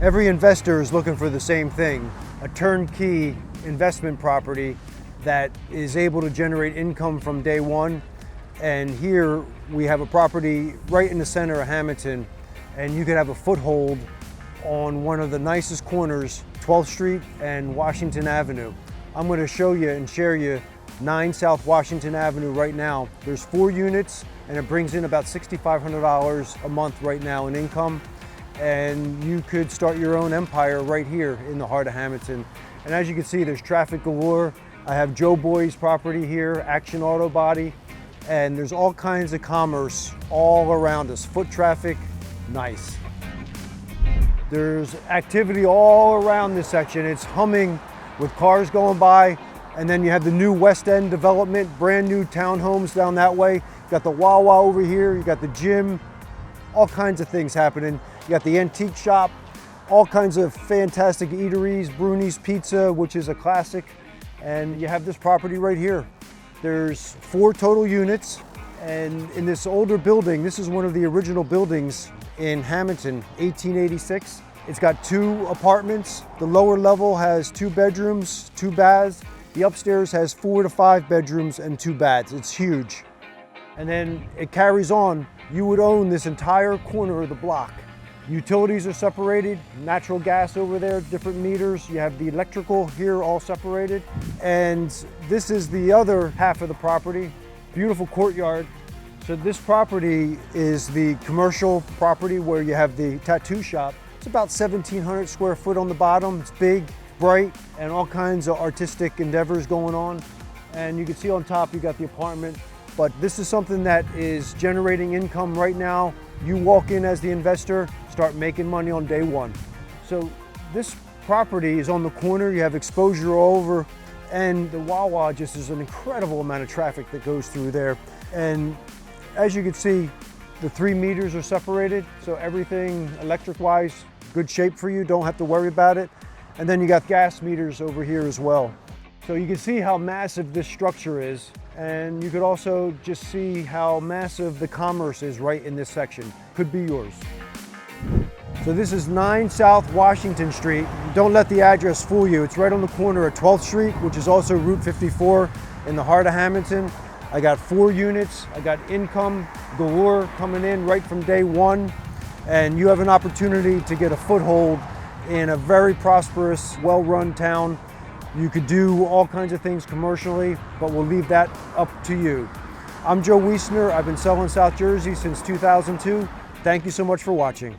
Every investor is looking for the same thing, a turnkey investment property that is able to generate income from day one. And here we have a property right in the center of Hammonton, and you could have a foothold on one of the nicest corners, 12th Street and Washington Avenue. I'm going to show you and share you 9 South Washington Avenue right now. There's 4 units and it brings in about $6,500 a month right now in income. And you could start your own empire right here in the heart of Hammonton. And as you can see, there's traffic galore. I have Joe Boy's property here, Action Auto Body, and there's all kinds of commerce all around us. Foot traffic, nice. There's activity all around this section. It's humming with cars going by. And then you have the new West End development, brand new townhomes down that way. You got the Wawa over here, you got the gym, all kinds of things happening. You got the antique shop, all kinds of fantastic eateries, Bruni's Pizza, which is a classic. And you have this property right here. There's 4 total units. And in this older building, this is one of the original buildings in Hammonton, 1886. It's got 2 apartments. The lower level has 2 bedrooms, 2 baths. The upstairs has 4 to 5 bedrooms and 2 baths. It's huge. And then it carries on. You would own this entire corner of the block. Utilities are separated, natural gas over there, different meters. You have the electrical here all separated. And this is the other half of the property, beautiful courtyard. So this property is the commercial property where you have the tattoo shop. It's about 1,700 square foot on the bottom. It's big, bright, and all kinds of artistic endeavors going on. And you can see on top, you got the apartment. But this is something that is generating income right now. You walk in as the investor, start making money on day one. So this property is on the corner. You have exposure all over, and the Wawa just is an incredible amount of traffic that goes through there. And as you can see, the 3 meters are separated, so everything electric-wise, good shape for you, don't have to worry about it. And then you got gas meters over here as well. So you can see how massive this structure is, and you could also just see how massive the commerce is right in this section. Could be yours. So this is 9 South Washington Street. Don't let the address fool you. It's right on the corner of 12th Street, which is also Route 54 in the heart of Hammonton. I got 4 units. I got income galore coming in right from day one. And you have an opportunity to get a foothold in a very prosperous, well-run town. You could do all kinds of things commercially, but we'll leave that up to you. I'm Joe Wiessner. I've been selling South Jersey since 2002. Thank you so much for watching.